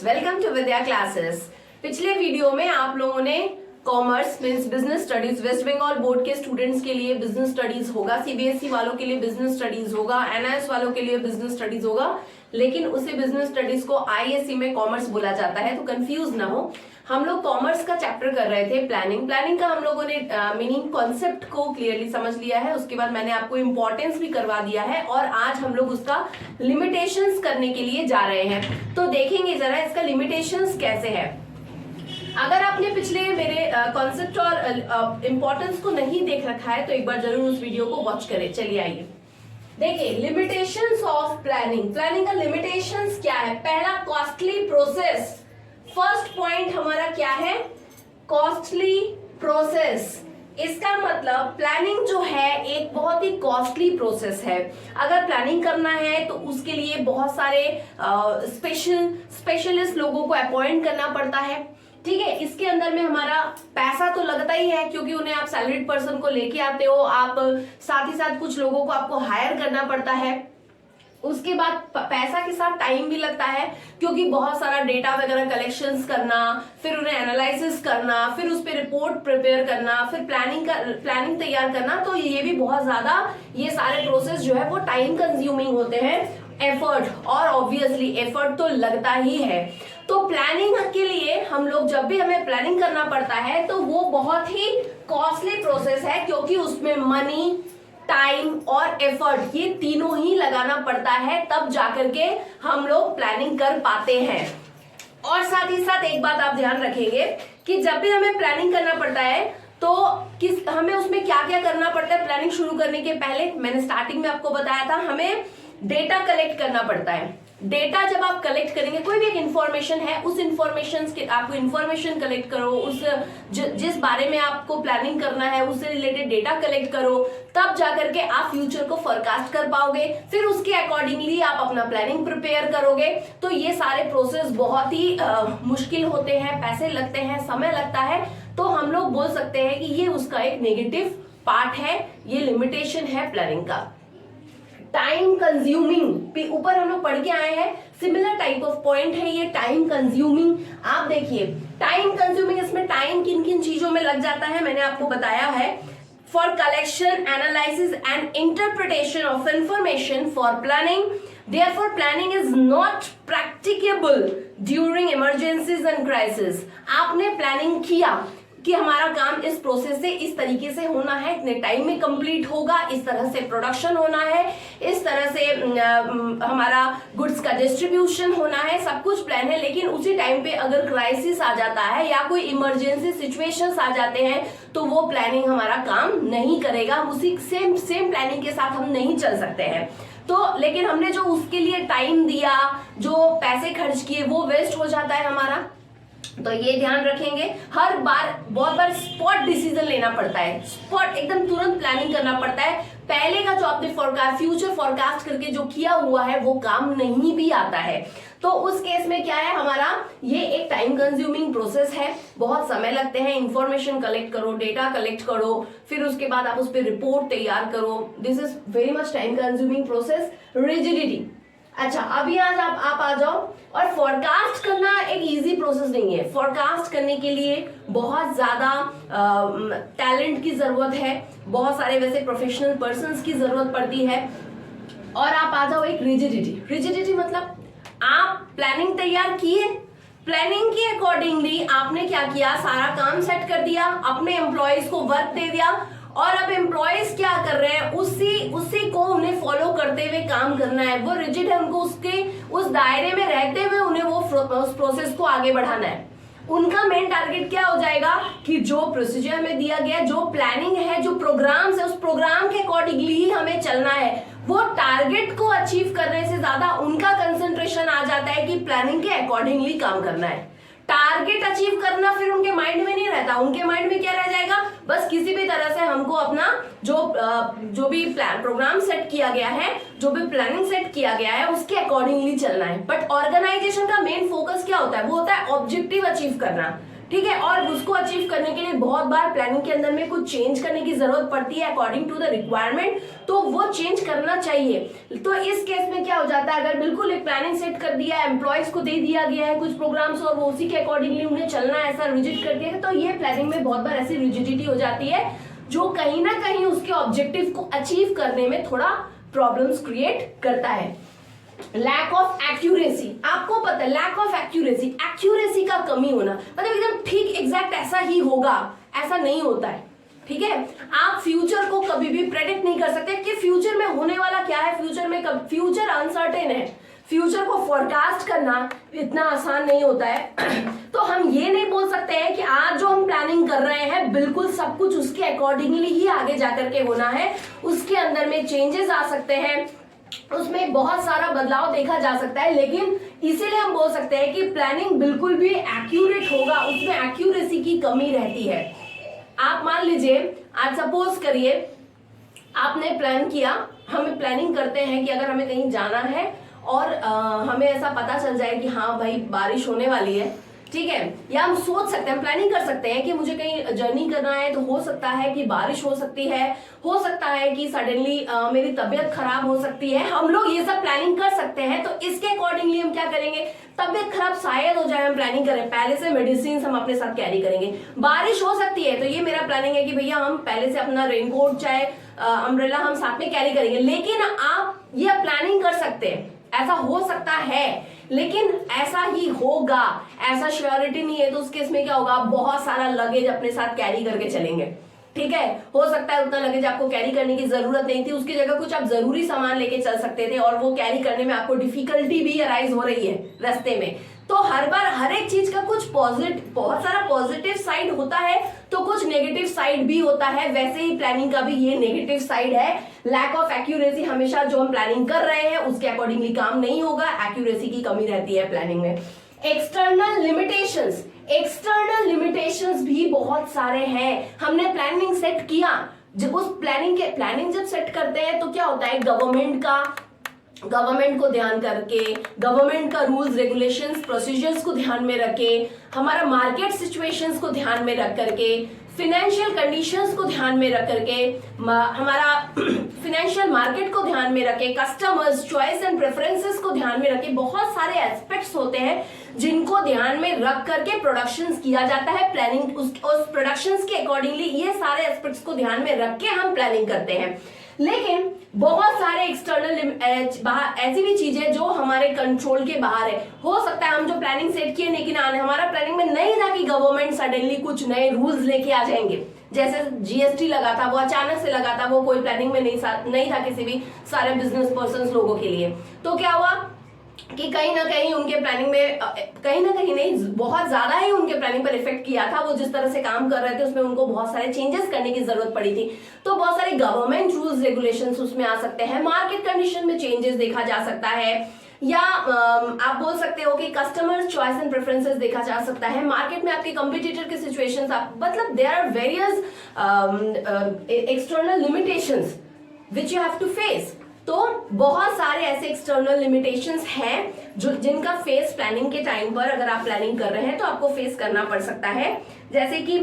Students, welcome to Vidya classes. पिछले video में आप लोगों ने commerce means business studies, West Bengal board के स्टूडेंट्स के लिए बिजनेस स्टडीज होगा, सीबीएसई वालों के लिए बिजनेस स्टडीज होगा, एनआईएस वालों के लिए बिजनेस स्टडीज होगा, लेकिन उसी बिजनेस स्टडीज को आईएससी में कॉमर्स बोला जाता है। तो कंफ्यूज ना हो, हम लोग कॉमर्स का चैप्टर कर रहे थे प्लानिंग का हम लोगों ने मीनिंग कॉन्सेप्ट को क्लियरली समझ लिया है। उसके बाद मैंने आपको इंपॉर्टेंस भी करवा दिया है और आज हम लोग उसका लिमिटेशंस करने के लिए जा रहे हैं। तो देखेंगे जरा इसका लिमिटेशंस कैसे है। अगर आपने पिछले मेरे कॉन्सेप्ट और इंपॉर्टेंस को नहीं देख रखा है तो एक बार जरूर उस वीडियो को वॉच करें। चलिए आइए देखिए लिमिटेशंस ऑफ प्लानिंग का लिमिटेशंस क्या है। पहला, कॉस्टली प्रोसेस। फर्स्ट पॉइंट हमारा क्या है, कॉस्टली प्रोसेस। इसका मतलब प्लानिंग जो है एक बहुत ही कॉस्टली प्रोसेस है। अगर प्लानिंग करना है तो उसके लिए बहुत सारे स्पेशलिस्ट लोगों को अपॉइंट करना पड़ता है। ठीक है, इसके अंदर में हमारा पैसा तो लगता ही है क्योंकि उन्हें आप सैलरीड पर्सन को लेके आते हो, आप साथ ही साथ कुछ लोगों को आपको हायर करना पड़ता है। उसके बाद पैसा के साथ टाइम भी लगता है क्योंकि बहुत सारा डेटा वगैरह कलेक्शंस करना, फिर उन्हें एनालिसिस करना, फिर उस पर रिपोर्ट प्रिपेयर करना, फिर प्लानिंग तैयार करना। तो ये भी बहुत ज्यादा, ये सारे प्रोसेस जो है वो टाइम कंज्यूमिंग होते हैं। एफर्ट, और ऑब्वियसली एफर्ट तो लगता ही है। तो प्लानिंग के लिए हम लोग जब भी हमें प्लानिंग करना पड़ता है तो वो बहुत ही कॉस्टली प्रोसेस है क्योंकि उसमें मनी, टाइम और एफर्ट ये तीनों ही लगाना पड़ता है, तब जाकर के हम लोग प्लानिंग कर पाते हैं। और साथ ही साथ एक बात आप ध्यान रखेंगे कि जब भी हमें प्लानिंग करना पड़ता है तो हमें उसमें क्या क्या करना पड़ता है। प्लानिंग शुरू करने के पहले मैंने स्टार्टिंग में आपको बताया था, हमें डेटा कलेक्ट करना पड़ता है। डेटा जब आप कलेक्ट करेंगे, कोई भी एक इंफॉर्मेशन है, उस इंफॉर्मेशन के आपको इंफॉर्मेशन कलेक्ट करो, उस जिस बारे में आपको प्लानिंग करना है उससे रिलेटेड डेटा कलेक्ट करो, तब जाकर के आप फ्यूचर को फोरकास्ट कर पाओगे। फिर उसके अकॉर्डिंगली आप अपना प्लानिंग प्रिपेयर करोगे। तो ये सारे प्रोसेस बहुत ही मुश्किल होते हैं, पैसे लगते हैं, समय लगता है। तो हम लोग बोल सकते हैं कि ये उसका एक नेगेटिव पार्ट है, ये लिमिटेशन है प्लानिंग का। टाइम कंज्यूमिंग, ऊपर हम लोग पढ़ के आए हैं, सिमिलर टाइप ऑफ पॉइंट है ये टाइम कंज्यूमिंग। आप देखिए टाइम कंज्यूमिंग, इसमें टाइम किन किन चीजों में लग जाता है मैंने आपको बताया है। For collection, analysis and interpretation of information, for planning, therefore planning is not practicable during emergencies and crisis। आपने प्लानिंग किया कि हमारा काम इस प्रोसेस से इस तरीके से होना है, इतने टाइम में कंप्लीट होगा, इस तरह से प्रोडक्शन होना है, इस तरह से हमारा गुड्स का डिस्ट्रीब्यूशन होना है, सब कुछ प्लान है। लेकिन उसी टाइम पे अगर क्राइसिस आ जाता है या कोई इमरजेंसी सिचुएशंस आ जाते हैं तो वो प्लानिंग हमारा काम नहीं करेगा। हम उसी सेम प्लानिंग के साथ हम नहीं चल सकते हैं। तो लेकिन हमने जो उसके लिए टाइम दिया, जो पैसे खर्च किए, वो वेस्ट हो जाता है हमारा। तो ये ध्यान रखेंगे। हर बार बहुत बार स्पॉट डिसीजन लेना पड़ता है, स्पॉट एकदम तुरंत प्लानिंग करना पड़ता है। पहले का जो आपने फ्यूचर फोरकास्ट करके जो किया हुआ है वो काम नहीं भी आता है। तो उस केस में क्या है, हमारा ये एक टाइम कंज्यूमिंग प्रोसेस है, बहुत समय लगते हैं। इंफॉर्मेशन कलेक्ट करो, डेटा कलेक्ट करो, फिर उसके बाद आप उस पर रिपोर्ट तैयार करो। This is very much time consuming process. Rigidity, अच्छा अभी आज आप आ जाओ। और फोरकास्ट करना एक इजी प्रोसेस नहीं है। फोरकास्ट करने के लिए बहुत ज्यादा टैलेंट की जरूरत है, बहुत सारे वैसे प्रोफेशनल पर्संस की जरूरत पड़ती है। और आप आ जाओ एक रिजिडिटी मतलब आप प्लानिंग तैयार किए, प्लानिंग के अकॉर्डिंगली आपने क्या किया, सारा काम सेट कर दिया, अपने एम्प्लॉयज को वर्क दे दिया, और अब एम्प्लॉयज क्या कर रहे हैं, उसी को उन्हें फॉलो करते हुए काम करना है। वो रिजिड है, उनको उस दायरे में रहते हुए उन्हें उस प्रोसेस को आगे बढ़ाना है। उनका मेन टारगेट क्या हो जाएगा कि जो प्रोसीजर हमें दिया गया, जो प्लानिंग है, जो प्रोग्राम्स है, उस प्रोग्राम के अकॉर्डिंगली ही हमें चलना है। वो टारगेट को अचीव करने से ज्यादा उनका कंसंट्रेशन आ जाता है कि प्लानिंग के अकॉर्डिंगली काम करना है। टारगेट अचीव करना फिर उनके माइंड में नहीं रहता। उनके माइंड में क्या रह जाएगा, बस किसी भी तरह से हमको अपना जो भी प्रोग्राम सेट किया गया है, जो भी प्लानिंग सेट किया गया है, उसके अकॉर्डिंगली चलना है। बट ऑर्गेनाइजेशन का मेन फोकस क्या होता है, वो होता है ऑब्जेक्टिव अचीव करना, ठीक है। और उसको अचीव करने के लिए बहुत बार प्लानिंग के अंदर में कुछ चेंज करने की जरूरत पड़ती है अकॉर्डिंग टू द रिक्वायरमेंट, तो वो चेंज करना चाहिए। तो इस केस में क्या हो जाता है, अगर बिल्कुल एक प्लानिंग सेट कर दिया है, एम्प्लॉयज को दे दिया गया है कुछ प्रोग्राम्स और वो उसी के अकॉर्डिंगली उन्हें चलना है, ऐसा रिजिड कर दिया है, तो ये प्लानिंग में बहुत बार ऐसी रिजिडिटी हो जाती है जो कहीं ना कहीं उसके ऑब्जेक्टिव को अचीव करने में थोड़ा प्रॉब्लम्स क्रिएट करता है। लैक ऑफ एक्यूरेसी, आपको पता है लैक ऑफ एक्यूरेसी, एक्यूरेसी का कमी होना, मतलब एकदम ठीक एग्जैक्ट ऐसा ही होगा, ऐसा नहीं होता है। ठीक है, आप फ्यूचर को कभी भी प्रेडिक्ट नहीं कर सकते कि फ्यूचर में होने वाला क्या है, फ्यूचर में कब, फ्यूचर अनसर्टेन है, फ्यूचर को फोरकास्ट करना इतना आसान नहीं होता है। तो हम ये नहीं बोल सकते हैं कि आज जो हम प्लानिंग कर रहे हैं बिल्कुल सब कुछ उसके अकॉर्डिंगली ही आगे जाकर के होना है, उसके अंदर में चेंजेस आ सकते हैं, उसमें बहुत सारा बदलाव देखा जा सकता है, लेकिन इसीलिए हम बोल सकते हैं कि प्लानिंग बिल्कुल भी एक्यूरेट होगा, उसमें एक्यूरेसी की कमी रहती है। आप मान लीजिए, आज सपोज करिए आपने प्लान किया, हमें प्लानिंग करते हैं कि अगर हमें कहीं जाना है और हमें ऐसा पता चल जाए कि हाँ भाई बारिश होने वाली है, ठीक है, या हम सोच सकते हैं, प्लानिंग कर सकते हैं कि मुझे कहीं जर्नी करना है तो हो सकता है कि बारिश हो सकती है, हो सकता है कि सडनली मेरी तबीयत खराब हो सकती है, हम लोग ये सब प्लानिंग कर सकते हैं। तो इसके अकॉर्डिंगली हम क्या करेंगे, तबीयत खराब शायद हो जाए, हम प्लानिंग करें, पहले से मेडिसिन हम अपने साथ कैरी करेंगे, बारिश हो सकती है तो ये मेरा प्लानिंग है कि भैया हम पहले से अपना रेनकोट चाहे अम्ब्रेला हम साथ में कैरी करेंगे। लेकिन आप ये प्लानिंग कर सकते हैं, ऐसा हो सकता है, लेकिन ऐसा ही होगा ऐसा श्योरिटी नहीं है। तो उस केस में क्या होगा, आप बहुत सारा लगेज अपने साथ कैरी करके चलेंगे। ठीक है, हो सकता है उतना लगेज आपको कैरी करने की जरूरत नहीं थी, उसकी जगह कुछ आप जरूरी सामान लेके चल सकते थे और वो कैरी करने में आपको डिफिकल्टी भी अराइज हो रही है रास्ते में। तो हर बार हर एक चीज का कुछ पॉजिटिव, बहुत सारा पॉजिटिव साइड होता है तो कुछ नेगेटिव साइड भी होता है, वैसे ही प्लानिंग का भी ये नेगेटिव साइड है। लैक ऑफ एक्यूरेसी, हमेशा जो हम प्लानिंग कर रहे हैं उसके अकॉर्डिंगली काम नहीं होगा, एक्यूरेसी की कमी रहती है प्लानिंग में। एक्सटर्नल लिमिटेशंस, एक्सटर्नल लिमिटेशंस भी बहुत सारे हैं। हमने प्लानिंग सेट किया, जब उस प्लानिंग जब सेट करते हैं तो क्या होता है, गवर्नमेंट को ध्यान करके, गवर्नमेंट का रूल्स रेगुलेशंस प्रोसीजर्स को ध्यान में रखे, हमारा मार्केट सिचुएशंस को ध्यान में रख करके, फिनेंशियल कंडीशंस को ध्यान में रख करके, हमारा फिनेंशियल मार्केट को ध्यान में रखे, कस्टमर्स चॉइस एंड प्रेफरेंसेस को ध्यान में रखे, बहुत सारे एस्पेक्ट्स होते हैं जिनको ध्यान में रख करके प्रोडक्शंस किया जाता है। प्लानिंग उस प्रोडक्शंस के अकॉर्डिंगली ये सारे एस्पेक्ट्स को ध्यान में रख के हम प्लानिंग करते हैं। लेकिन बहुत सारे एक्सटर्नल ऐसी भी चीजें जो हमारे कंट्रोल के बाहर है। हो सकता है हम जो प्लानिंग सेट किए लेकिन हमारा प्लानिंग में नहीं था कि गवर्नमेंट सडनली कुछ नए रूल्स लेके आ जाएंगे, जैसे जीएसटी लगा था, वो अचानक से लगा था, वो कोई प्लानिंग में नहीं था किसी भी सारे बिजनेस पर्सन लोगों के लिए। तो क्या हुआ कि कहीं ना कहीं उनके प्लानिंग में, कहीं ना कहीं नहीं, बहुत ज्यादा ही उनके प्लानिंग पर इफेक्ट किया था। वो जिस तरह से काम कर रहे थे उसमें उनको बहुत सारे चेंजेस करने की जरूरत पड़ी थी। तो बहुत सारे गवर्नमेंट रूल्स रेगुलेशंस उसमें आ सकते हैं, मार्केट कंडीशन में चेंजेस देखा जा सकता है, या आप बोल सकते हो कि कस्टमर चॉइस एंड प्रेफरेंसेस देखा जा सकता है, मार्केट में आपके कंपटीटर के सिचुएशंस, मतलब there are various external limitations which you have to face. तो बहुत सारे ऐसे एक्सटर्नल लिमिटेशंस हैं जो जिनका फेस प्लानिंग के टाइम पर, अगर आप प्लानिंग कर रहे हैं तो आपको फेस करना पड़ सकता है, जैसे कि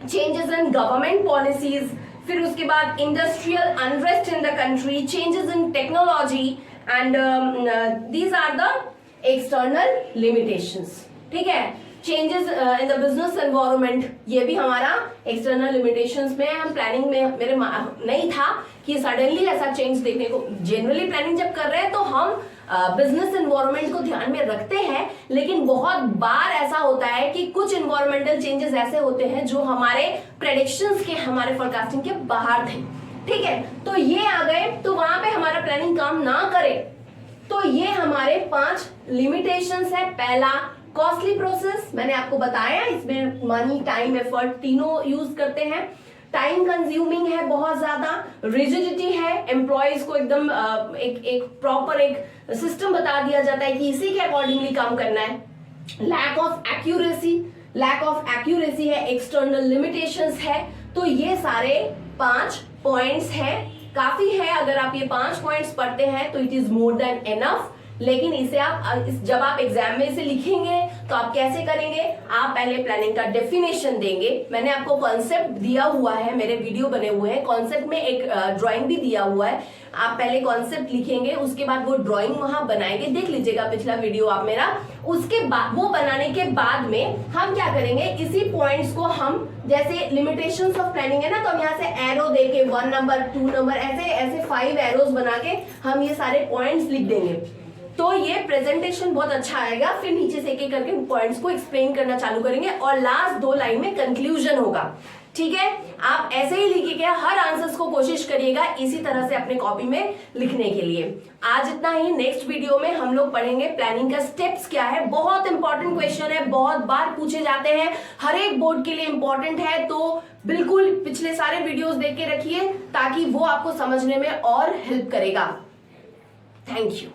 चेंजेस इन गवर्नमेंट पॉलिसीज, फिर उसके बाद industrial unrest in the country, changes in technology, and these are the external limitations. ठीक है, changes in the business environment, ये भी हमारा एक्सटर्नल लिमिटेशंस में, हम प्लानिंग में मेरे नहीं था कि सडनली ऐसा चेंज देखने को। जनरली प्लानिंग जब कर रहे हैं तो हम बिजनेस एनवायरनमेंट को ध्यान में रखते हैं, लेकिन बहुत बार ऐसा होता है कि कुछ एनवायरमेंटल चेंजेस ऐसे होते हैं जो हमारे प्रेडिक्शंस के, हमारे फोरकास्टिंग के बाहर थे। ठीक है, तो ये आ गए, तो वहां पे हमारा प्लानिंग काम ना करे। तो ये हमारे 5 लिमिटेशंस है। पहला, कॉस्टली प्रोसेस, मैंने आपको बताया, इसमें मनी, टाइम, एफर्ट तीनों यूज करते हैं। टाइम कंज्यूमिंग है बहुत ज्यादा, रिजिडिटी है, एम्प्लॉयज को एकदम एक प्रॉपर एक सिस्टम बता दिया जाता है कि इसी के अकॉर्डिंगली काम करना है। लैक ऑफ एक्यूरेसी है, एक्सटर्नल लिमिटेशंस है। तो ये सारे 5 पॉइंट्स हैं, काफी है। अगर आप ये 5 पॉइंट्स पढ़ते हैं तो it is more than enough. लेकिन इसे आप जब आप एग्जाम में इसे लिखेंगे तो आप कैसे करेंगे, आप पहले प्लानिंग का डेफिनेशन देंगे। मैंने आपको कॉन्सेप्ट दिया हुआ है, मेरे वीडियो बने हुए हैं, कॉन्सेप्ट में एक ड्राइंग भी दिया हुआ है। आप पहले कॉन्सेप्ट लिखेंगे, उसके बाद वो ड्राइंग वहां बनाएंगे, देख लीजिएगा पिछला वीडियो आप मेरा। उसके बाद वो बनाने के बाद में हम क्या करेंगे, इसी पॉइंट्स को हम जैसे लिमिटेशंस ऑफ प्लानिंग है ना, तो हम यहाँ से एरो देके 1 नंबर 2 नंबर ऐसे 5 एरोज बना के हम ये सारे पॉइंट्स लिख देंगे। तो ये प्रेजेंटेशन बहुत अच्छा आएगा। फिर नीचे से एक-एक करके पॉइंट्स को एक्सप्लेन करना चालू करेंगे और लास्ट 2 लाइन में कंक्लूजन होगा। ठीक है, आप ऐसे ही लिखिएगा, हर आंसर्स को कोशिश करिएगा इसी तरह से अपने कॉपी में लिखने के लिए। आज इतना ही। नेक्स्ट वीडियो में हम लोग पढ़ेंगे प्लानिंग का स्टेप्स क्या है। बहुत इंपॉर्टेंट क्वेश्चन है, बहुत बार पूछे जाते हैं, हर एक बोर्ड के लिए इंपॉर्टेंट है। तो बिल्कुल पिछले सारे वीडियोस देख के रखिए ताकि वो आपको समझने में और हेल्प करेगा। Thank you.